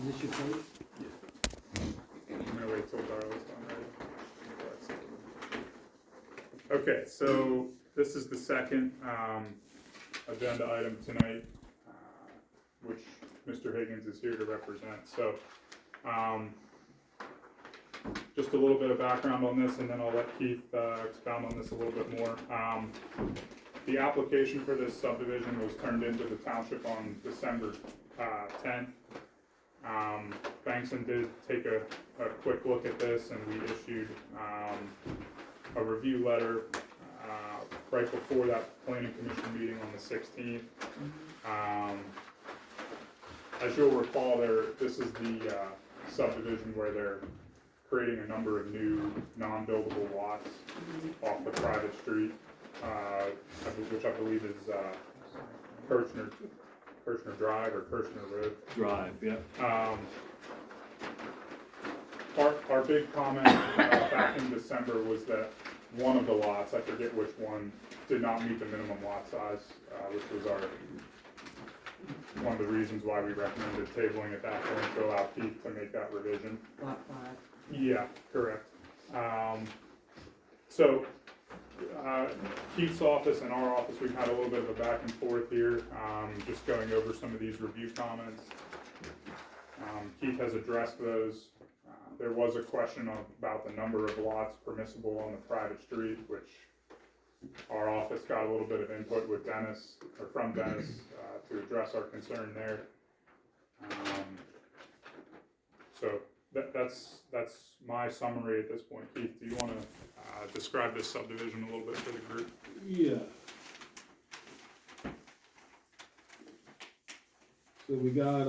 Is this your place? I'm gonna wait till Darla's done, right? Okay, so this is the second agenda item tonight, which Mr. Higgins is here to represent. So just a little bit of background on this, and then I'll let Keith expound on this a little bit more. The application for this subdivision was turned into the township on December 10th. Bankson did take a quick look at this, and we issued a review letter right before that planning commission meeting on the 16th. As you'll recall, this is the subdivision where they're creating a number of new non-buildable lots off the private street, which I believe is Kirchner Drive or Kirchner Road. Drive, yeah. Our big comment back in December was that one of the lots, I forget which one, did not meet the minimum lot size, which was one of the reasons why we recommended tabling at that point to allow Keith to make that revision. Lot 5. Yeah, correct. So Keith's office and our office, we've had a little bit of a back and forth here, just going over some of these review comments. Keith has addressed those. There was a question about the number of lots permissible on the private street, which our office got a little bit of input with Dennis, or from Dennis, to address our concern there. So that's my summary at this point. Keith, do you want to describe this subdivision a little bit for the group? Yeah. So we got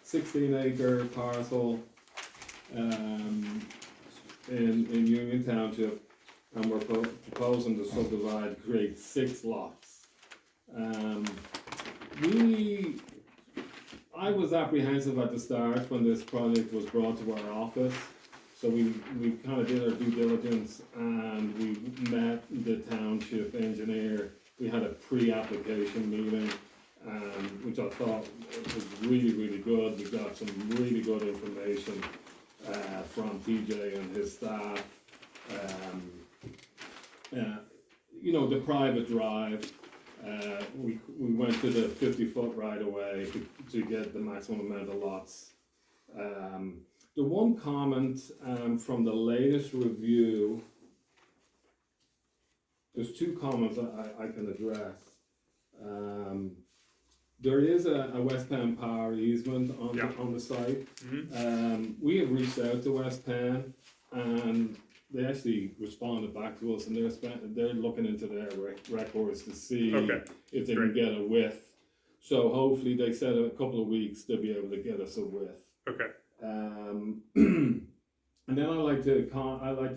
16-acre parcel in Union Township, and we're proposing to subdivide, create 6 lots. I was apprehensive at the start when this project was brought to our office, so we kind of did our due diligence, and we met the township engineer. We had a pre-application meeting, which I thought was really, really good. We got some really good information from TJ and his staff. You know, the private drive, we went to the 50-foot right away to get the maximum amount of lots. The one comment from the latest review, there's 2 comments I can address. There is a West Penn power easement on the site. Mm-hmm. We have reached out to West Penn, and they actually responded back to us, and they're looking into their records to see if they can get a width. So hopefully, they said a couple of weeks they'll be able to get us a width. Okay. And then I like to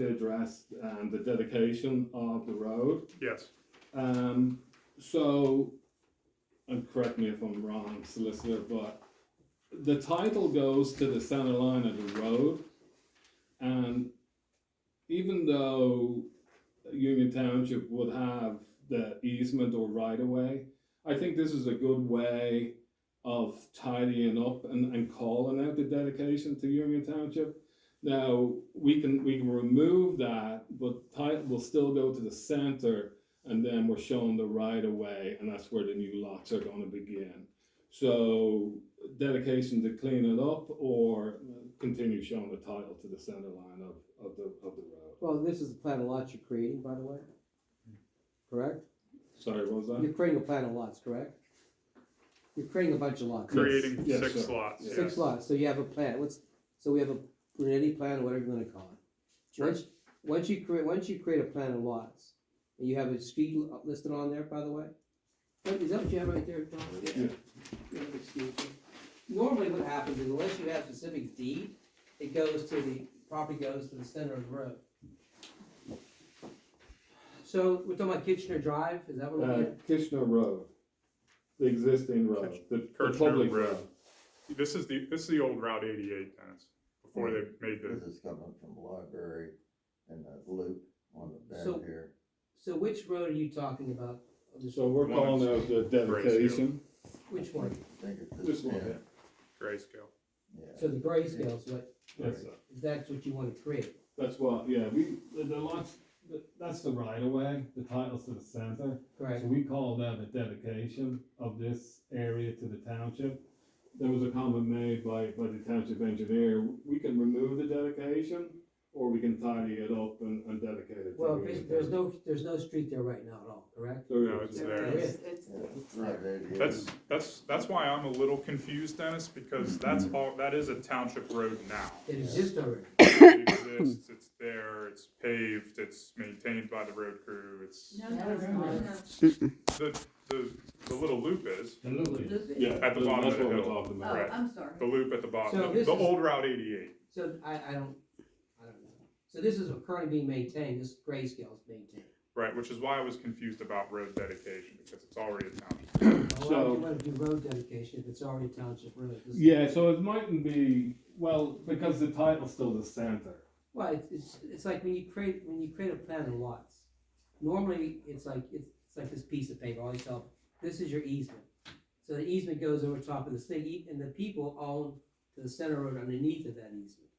address the dedication of the road. Yes. So, and correct me if I'm wrong, solicitor, but the title goes to the center line of the road, and even though Union Township would have the easement or right of way, I think this is a good way of tidying up and calling out the dedication to Union Township. Now, we can remove that, but title will still go to the center, and then we're showing the right of way, and that's where the new lots are going to begin. So, dedication to clean it up, or continue showing the title to the center line of the road. Well, this is the plan of lots you're creating, by the way. Correct? Sorry, what was that? You're creating a plan of lots, correct? You're creating a bunch of lots. Creating Yes, 6 sir. lots. Six Yes. lots. So you have a plan. So we have a Brunetti plan, whatever you want to call it. Sure. Once you create a plan of lots, and you have a street listed on there, by the way. Is that what you have right there, John? Yeah. You have a street. Normally, what happens is unless you have specific deed, property goes to the center of the road. So we're talking about Kirchner Drive. Is that what we're doing? Kirchner Road, the existing road, the Kirchner public Road. road. This is the old Route 88, Dennis. Before they made the. This is coming from the library and that loop on the back So- here. So which road are you talking about? So we're calling out the dedication. Which one? I think it's This one, yeah. Grayscale. Yeah. So the grayscale is what, Yes, sir. that's what you wanna create. That's what, yeah, the lots, that's the right of way, the title's to the center. Correct. So we call that a dedication of this area to the township. There was a comment made by the township engineer, we can remove the dedication, or we can tidy it up and dedicate it. to Well, the basically, township. there's no street there right now at all, correct? There No, is, it's yeah. there. It's right there. That's why I'm a little confused, Dennis, because that is a township road now. It exists already. It exists, it's there, it's paved, it's maintained by the road crew, it's, the little loop is, Yeah, At the bottom of that's the what we're hill. talking Oh, about. Right. I'm sorry. the loop at the So bottom, this the is- old Route 88. So I don't know. So this is currently being maintained, this grayscale is maintained. Right, which is why I was confused about road dedication, because it's already a township road. Why would So- you wanna do road dedication if it's already a township road? Yeah, so it mightn't be, well, because the title's still the center. Well, it's like when you create a plan of lots, normally it's like this piece of paper, all you tell, this is your easement. So the easement goes over top of this thing, and the people own to the center road underneath of that easement.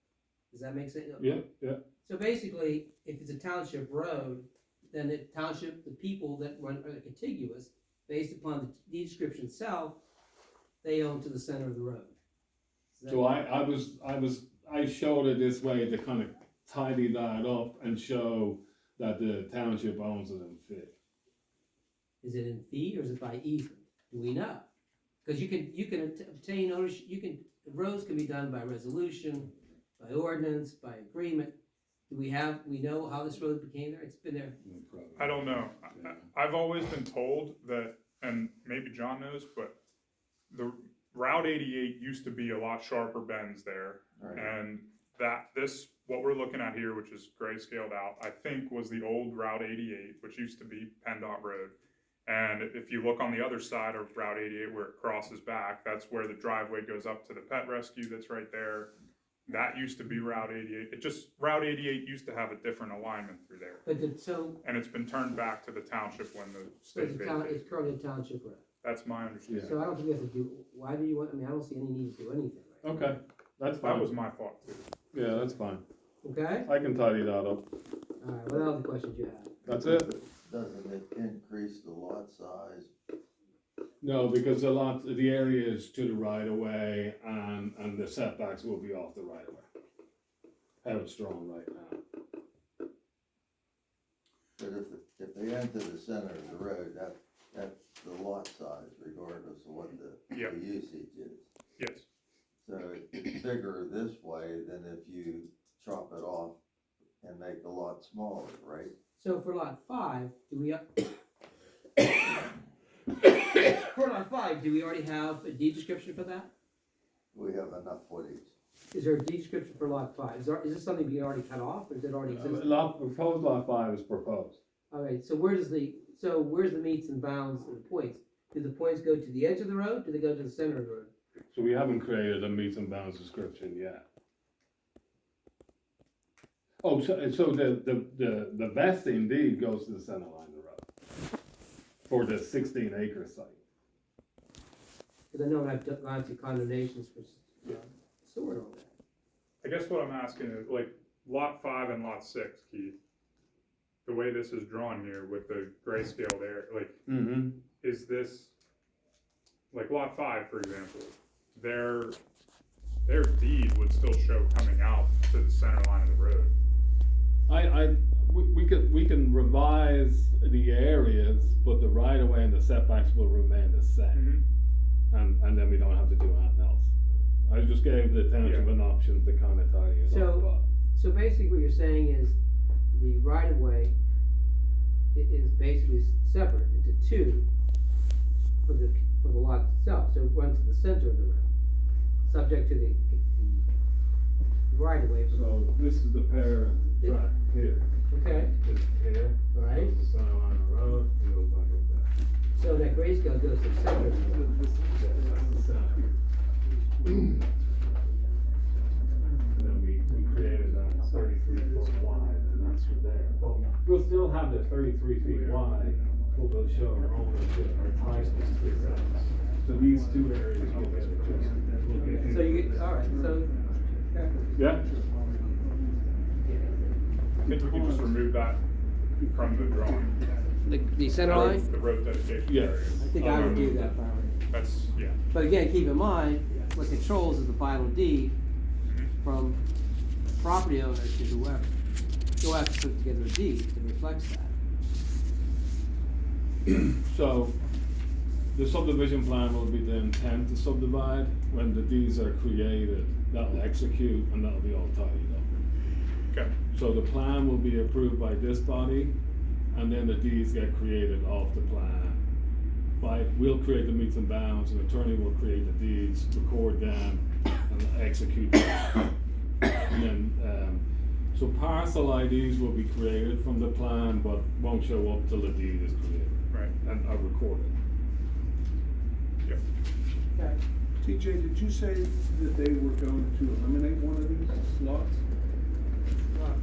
Does that make sense? Yeah, yeah. So basically, if it's a township road, then the township, the people that run are contiguous, based upon the deed description itself, they own to the center of the road. Does that- So I showed it this way to kind of tidy that up and show that the township owns it in fee. Is it in fee or is it by easement? Do we know? Because you can obtain ownership, roads can be done by resolution, by ordinance, by agreement. Do we know how this road became there? It's been there. I don't know. I've always been told that, and maybe John knows, but the Route 88 used to be a lot sharper bends there. Right. And what we're looking at here, which is grayscaled out, I think was the old Route 88, which used to be PennDOT Road. And if you look on the other side of Route 88 where it crosses back, that's where the driveway goes up to the pet rescue that's right there. That used to be Route 88. Route 88 used to have a different alignment through there. But And it's been turned back to the township when the so state it's vacated. currently a township road. That's my understanding. So I don't think we have to do, why do you want, I don't see any need to do anything right Okay, that's That was my thought too. Yeah, that's fine. now. Okay? I can tidy that up. Alright, what other questions you have? That's it? Doesn't it increase the lot size? No, because the area is to the right of way and the setbacks will be off the right of way. How it's drawn right now. But if they enter the center of the road, that's the lot size regardless of what the Yep. usage is. Yes. So it's bigger this way than if you chop it off and make the lot smaller, right? So for lot 5, for lot 5, do we already have a deed description for that? We have enough footage. Is there a deed description for lot 5? Is this something we already cut off, or does it already exist? Proposed lot 5 is proposed. Alright, so where's the meets and bounds and the points? Do the points go to the edge of the road, do they go to the center of the road? So we haven't created a meets and bounds description yet. Oh, so the vesting deed goes to the center line of the road for the 16-acre site. Because I know I've gone through condemnations for sewer and all that. I guess what I'm asking is, like, lot 5 and lot 6, Keith, the way this is drawn here with the grayscale there, like, Mm-hmm. is this, like lot 5, for example, their deed would still show coming out to the center line of the road. We can revise the areas, but the right of way and the setbacks will remain the same. And then we don't have to do anything else. I just gave the township an option to kind of tidy it up. So basically what you're saying is the right of way is basically separate into 2 for the lot itself, so it runs to the center of the road, subject to the right of way. So this is the parent track here. Okay, This is here. Right. This is the center line of the road. It goes back up there. so that grayscale goes to the center of the road. Yeah, that's the center. And then we created that 33-foot wide, and that's from there. But we'll still have the 33 feet wide, but we'll show our ownership, our title to the. So these 2 areas will get. So So you get, all right, so, okay. Yeah? I think we can just remove that from the drawing. The center line? The road dedication Yes. area. I think I would do that, Farley. That's, yeah. But again, keep in mind, what controls is the final deed from property owner to whoever. You'll have to put together a deed that reflects that. So, the subdivision plan will be the intent to subdivide. When the deeds are created, that'll execute and that'll be all tidied up. Okay, So the plan will be approved by this body, and then the deeds get created off the plan. We'll create the meets and bounds, an attorney will create the deeds, record them, and execute them. And then, so parcel IDs will be created from the plan, but won't show up till the deed is created right, and are recorded. yep. Okay. TJ, did you say that they were going to eliminate one of these lots? Lot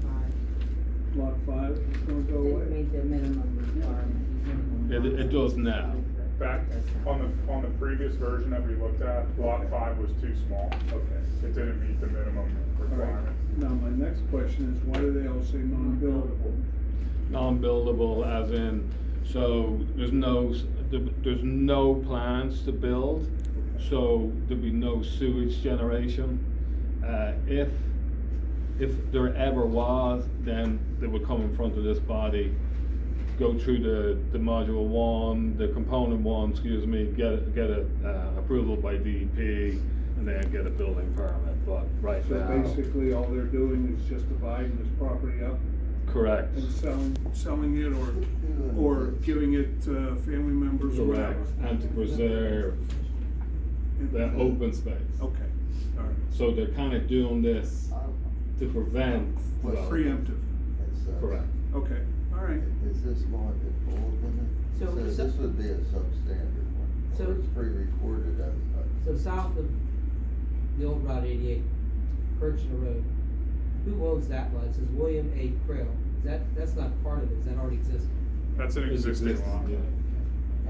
5. Lot 5 is gonna go They away? made the minimum requirement. It does now. Back on the previous version that we looked at, lot 5 was too small. Okay. It didn't meet the minimum requirement. Now, my next question is, why do they all say non-buildable? Non-buildable as in, so there's no plans to build, so there'll be no sewage generation. If there ever was, then they would come in front of this body, go through the module 1, the component 1, get a approval by DEP, and then get a building permit, but right So now. basically, all they're doing is just dividing this property up Correct. and selling it or giving it to family members or whatever? Correct, and to preserve the open space. Okay, all right. So they're kind of doing this to prevent. Well, Preemptive, Correct. okay, all right. Is this lot involved in it? So- So this would be a substandard one, So- or it's pre-recorded as such. So south of the old Route 88, Kirchner Road, who owns that lot? It says William A. Krill. That's not part of it, is that already existing? That's an It's existing existing, lot. yeah.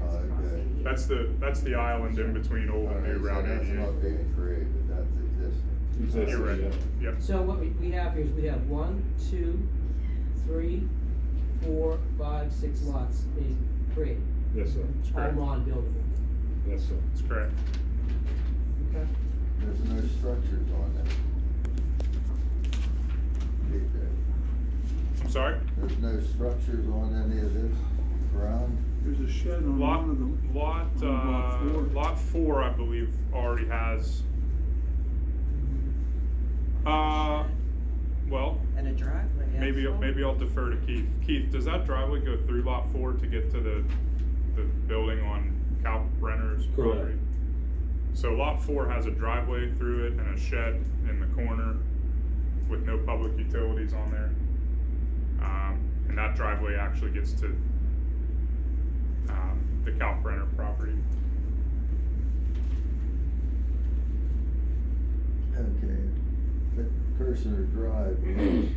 Okay. That's the island in between old and new Alright, so Route that's 88. not being created, that's existing. Existing, You're right, yeah. yep. So what we have here is we have 1, 2, 3, 4, 5, 6 lots being created, Yes, sir. all correct. non-buildable. Yes, sir. That's correct. Okay. There's no structures on that. I'm sorry? There's no structures on any of this ground? There's a shed on Lot, one of them. lot 4, I believe, already has, well, And a driveway. maybe I'll defer to Keith. Keith, does that driveway go through lot 4 to get to the building on Cal Brenner's property? Correct. So lot 4 has a driveway through it and a shed in the corner with no public utilities on there. And that driveway actually gets to, the Cal Brenner property. Okay, the Kirchner Drive goes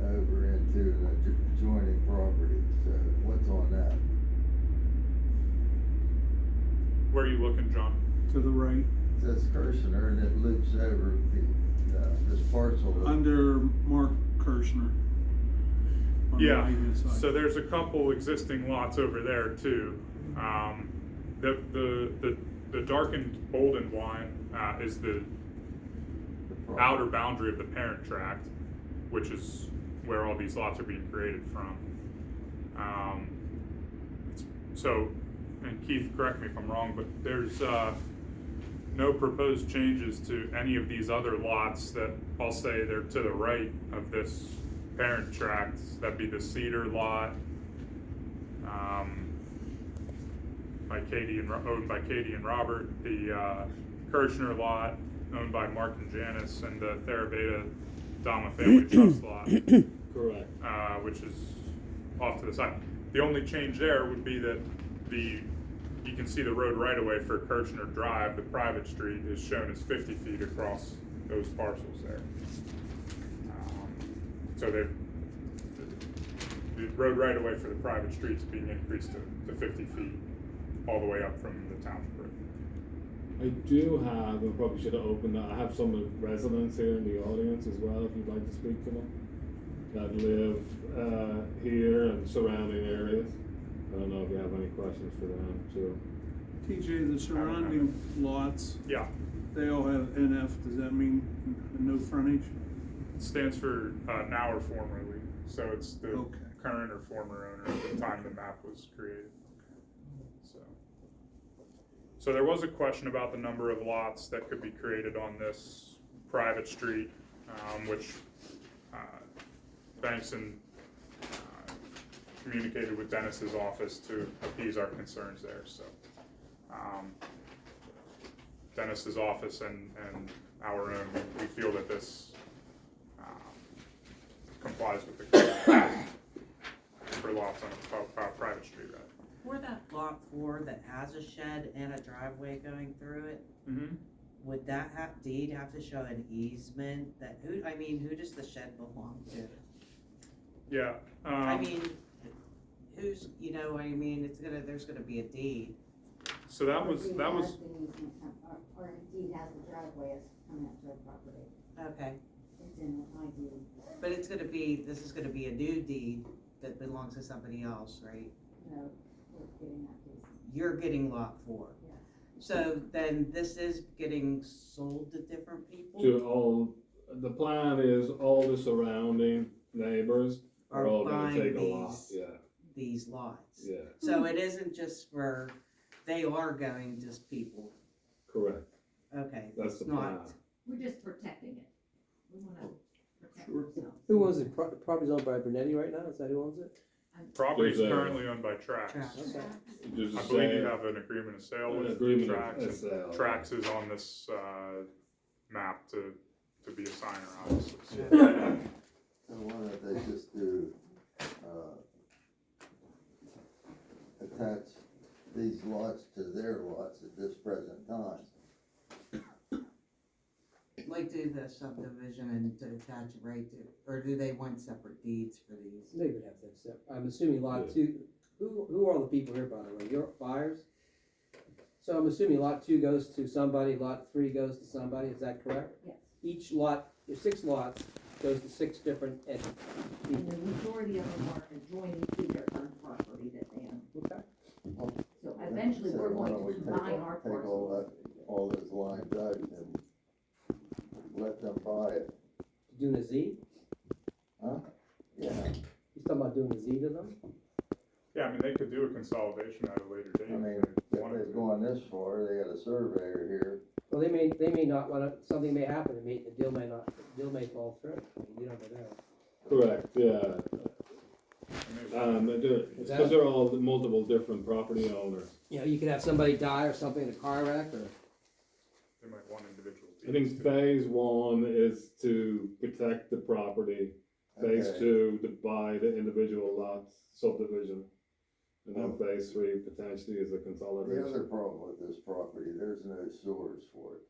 over into an adjoining property, so what's on that? Where are you looking, John? To the right, It says Kirchner and it loops over this parcel. under Mark Kirchner. On the Yeah, right-hand side. so there's a couple existing lots over there too. The darkened bolden line, is the outer boundary of the parent tract, which is where all these lots are being created from. So, and Keith, correct me if I'm wrong, but there's, no proposed changes to any of these other lots that I'll say they're to the right of this parent tract. That'd be the Cedar lot, owned by Katie and Robert, the Kirchner lot, owned by Mark and Janice, and the Theraveda Dama Family Trust lot, Correct. which is off to the side. The only change there would be that you can see the road right away for Kirchner Drive, the private street, is shown as 50 feet across those parcels there. So the road right away for the private streets being increased to 50 feet all the way up from the township road. I do have, I probably should have opened that, I have some residents here in the audience as well, if you'd like to speak to them, that live, here and surrounding areas. I don't know if you have any questions for them, too. TJ, the surrounding lots, Yeah, they all have NF, does that mean no frontage? it stands for now or formerly, so it's the Okay. current or former owner at the time the map was created. So there was a question about the number of lots that could be created on this private street, which Bankson communicated with Dennis's office to appease our concerns there, so. Dennis's office and our own, we feel that this complies with the code for lots on a private street, right? For that lot 4 that has a shed and a driveway going through it, Mm-hmm. would that deed have to show an easement that, who does the shed belong to? Yeah. I mean, who's, there's gonna be a deed. So that was, Or indeed has the driveway as coming up to a property. Okay, It's in my deed. but this is gonna be a new deed that belongs to somebody else, right? No, we're getting that piece. You're getting lot 4. Yeah. So then this is getting sold to different people? To all, the plan is all the surrounding neighbors are all gonna buying take a lot, yeah, these lots. yeah, So it isn't just for, they are going to people, correct, okay. that's the it's plan. not- We're just protecting it. We wanna protect Sure. ourselves. Who owns it? Property's owned by Bernetti right now, is that who owns it? Property is There's a- currently owned by Trax. Trax. Okay. There's a I believe you sale- have an agreement of sale an with agreement Trax. of and sale. Trax is on this map to be a signer, obviously. So. Yeah. So why don't they just do, attach these lots to their lots at this present time? Like do the subdivision and to attach it right to, or do they want separate deeds for these? They would have to accept, I'm assuming lot Yeah. 2, who are all the people here, by the way, your buyers? So I'm assuming lot 2 goes to somebody, lot 3 goes to somebody, is that correct? Yes. Each lot, there's 6 lots, goes to 6 different entities. And the majority of them are adjoining to their own property that they own. Okay. So eventually, So we're why going don't we to take combine all- our Take all parcels. that, all those lines out and let them buy it, Doing a Z? huh? Yeah, He's talking about doing a Z to them? Yeah, I mean, they could do a consolidation at a later date. I mean, if if they wanted they've to. gone this far, they got a surveyor here. Well, they may not wanna, something may happen, the deal may fall through, I mean, you don't know. Correct, yeah, And they- because they're all multiple different property owners. You know, you could have somebody die or something in a car wreck, or, They might want individual I deeds. think phase 1 is to protect the property, phase Okay. 2 to buy the individual lots subdivision, and then Oh. phase 3 potentially is a The consolidation. other problem with this property, there's no sewers for it.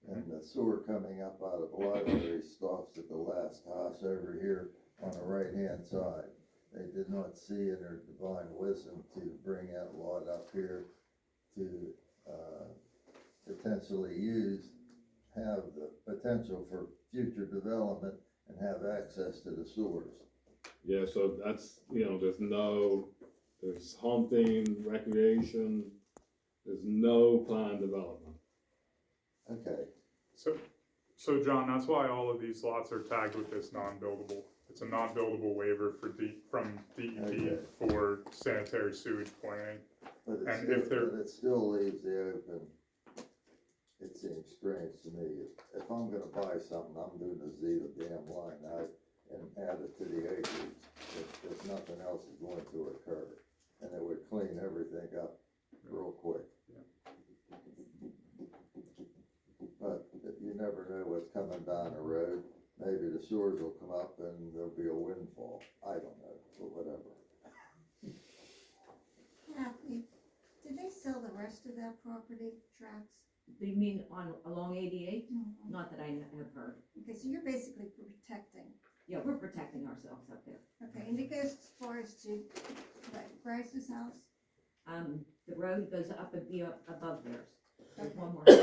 And the sewer coming up out of the library stops at the last house over here on the right-hand side. They did not see in their divine wisdom to bring that lot up here to, potentially have the potential for future development and have access to the sewers. Yeah, so that's, there's hunting, recreation, there's no planned development. Okay, So John, that's why all of these lots are tagged with this non-buildable. It's a non-buildable waiver from DEP Okay. for sanitary sewage planning. but And if it still leaves the open. It seems strange to me. If I'm gonna buy something, I'm doing a Z to damn line out and add it to the acreage. If nothing else is going to occur, and it would clean everything up real quick. But you never know what's coming down the road. Maybe the sewers will come up and there'll be a windfall. I don't know, but whatever. Kathy, did they sell the rest of that property, Trax? Do you mean along 88? Not that I have heard. Okay, so you're basically protecting, Yeah, we're protecting ourselves up there. okay, and it goes as far as to, like, Bryce's house? The road goes up and be up above theirs. Just one more. Now,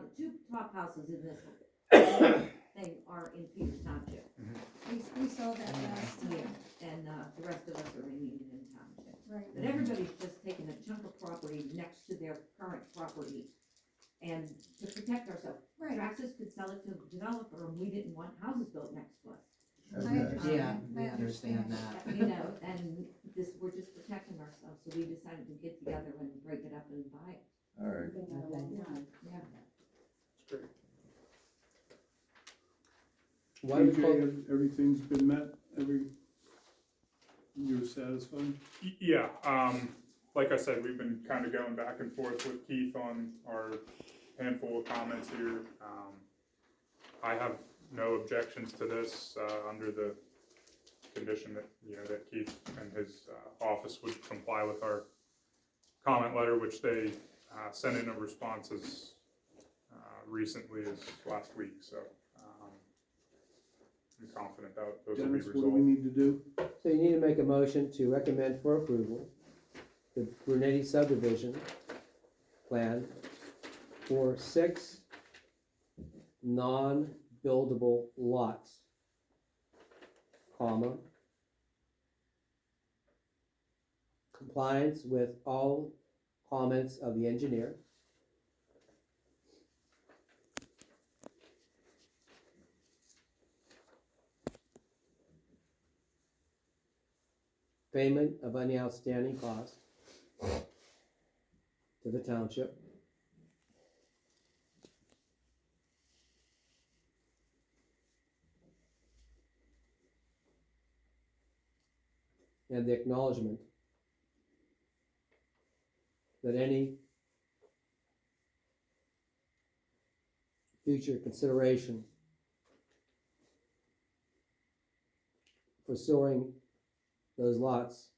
the two top houses in this thing are in Peters Township. We saw that last Yeah, time, and, the rest of us are in Union Township. right. But everybody's just taking a chunk of property next to their current property. And to protect ourselves, Right, Traxxas could sell it to a developer, and we didn't want houses built next to us. I Okay. understand. Yeah, I we understand that. You know, and this, we're just protecting ourselves, so we decided to get together and break it up and buy it. All right. Yeah. Why do we call, TJ, everything's been met, you're satisfied? Yeah, like I said, we've been kind of going back and forth with Keith on our handful of comments here. I have no objections to this, under the condition that, you know, that Keith and his, office would comply with our comment letter, which they, sent in a response as, recently as last week, so, I'm confident that those will be Dennis, what do we resolved. need to do? so you need to make a motion to recommend for approval the Brunetti subdivision plan for 6 non-buildable lots, comma, compliance with all comments of the engineer, payment of any outstanding cost to the township, and the acknowledgement that any future consideration for storing those lots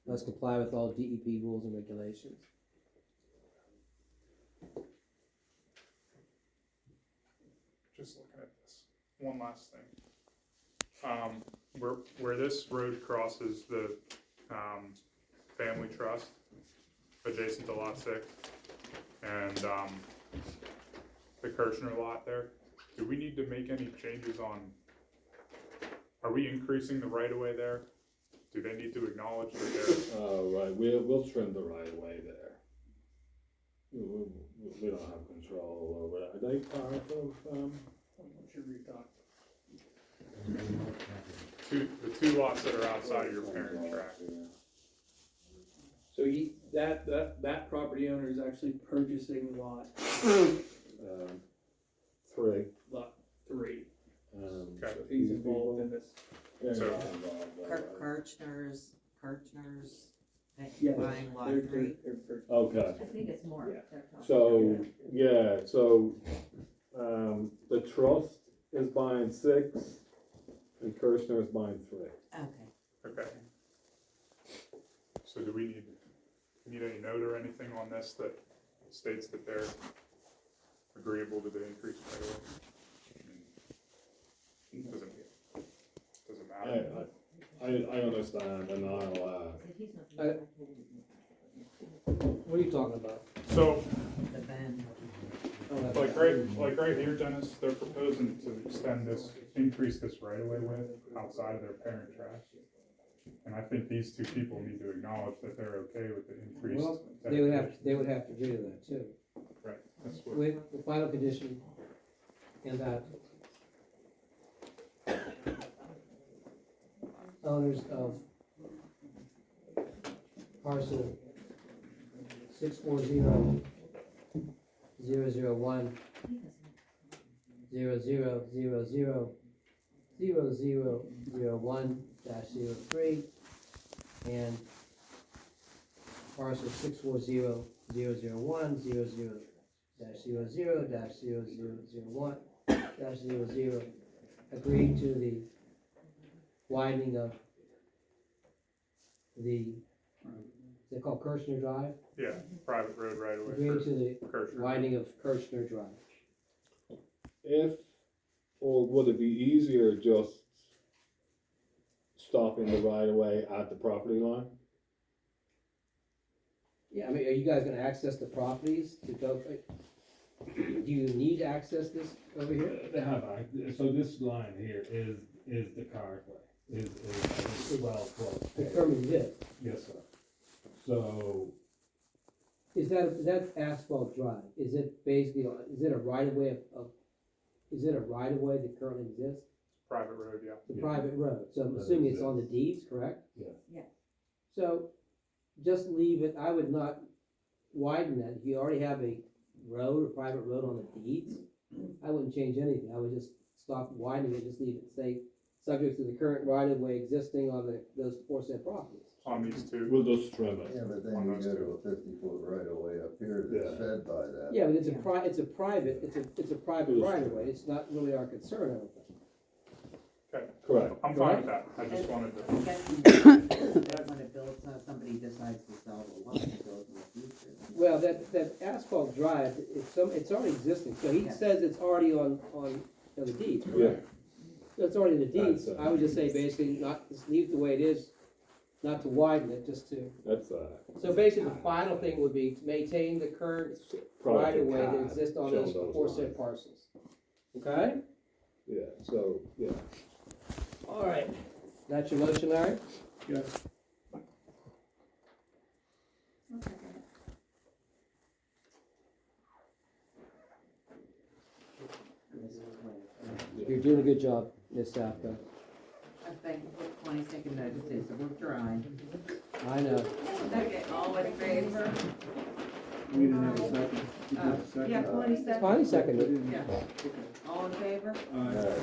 must comply with all DEP rules and regulations. Just looking at this, one last thing. Where this road crosses the, family trust adjacent to lot 6 and, the Kirchner lot there, do we need to make any changes on, are we increasing the right of way there? Do they need to acknowledge that they're, Right, we'll trim the right of way there. We don't have control over that. Are they part of, the two lots that are outside of your parent tract? So that property owner is actually purchasing lot 3. 3. Okay. So he's involved in this. Yeah, So- Kirchner's Yeah, buying lot they're- 3. they're Okay. I think it's more. Yeah. they're talking So, yeah, so, the trust is buying 6 and Kirchner is buying 3. Okay. Okay. So do we need any note or anything on this that states that they're agreeable to the increase right away? Doesn't matter. I understand and I'll, If he's not- I- What are you talking about? So, The bend. like right here, Dennis, they're proposing to extend this, increase this right away with outside of their parent tract. And I think these two people need to acknowledge that they're okay with the increased. Well, they would have to agree to that too. Right, that's what, With the final condition in that owners of parcel 640-001-0001-000 0001-03 and parcel 640-00-00-0001-0000 agreeing to the widening of the, is it called Kirchner Drive? yeah, private road right away. Agreeing to the Kirchner. widening of Kirchner Drive. if, or would it be easier just stopping the right of way at the property line. Yeah, I mean, are you guys gonna access the properties to go, do you need to access this over here? They have, so this line here is the carway, is 12. Determine this. Yes, sir. So, Is that asphalt drive? Is it basically, is it a right of way is it a right of way that currently exists? Private road, yeah. The Yeah. private road, so I'm That assuming it's on the exists. deeds, correct? Yes. Yes. So, just leave it, I would not widen that, if you already have a road, a private road on the deeds, I wouldn't change anything, I would just stop widening it, just leave it, say, subject to the current right of way existing on those aforesaid properties. On these two. We'll just trim it. Yeah, but then On you those go two. to a 50-foot right of way up here that's Yeah. fed by that. Yeah, but it's a Yeah. it's a private right of way, it's not really our concern, I don't think. Okay, Correct. I'm fine with that, I just wanted to. When it builds, somebody decides to sell the lot, it goes in the future. Well, that asphalt drive, it's already existing, so he Yes. says it's already on the deeds, Yeah. correct? So it's already in the deeds, That's, I would just say basically not, just leave it the way it is, not to widen it, just to, That's so basically the final thing would be to maintain the current right of way that exists on those aforesaid lines. parcels. Okay? Yeah, so, yeah. All right, that's your motion, Larry? Yes. I'll second it. You're doing a good job, Ms. Safka. Thank you for 20-second notices, we're trying. I know. Okay, all in favor? We didn't have a second. You did a second. Yeah, 20 seconds. Connie seconded. Yeah. All in favor? Aye.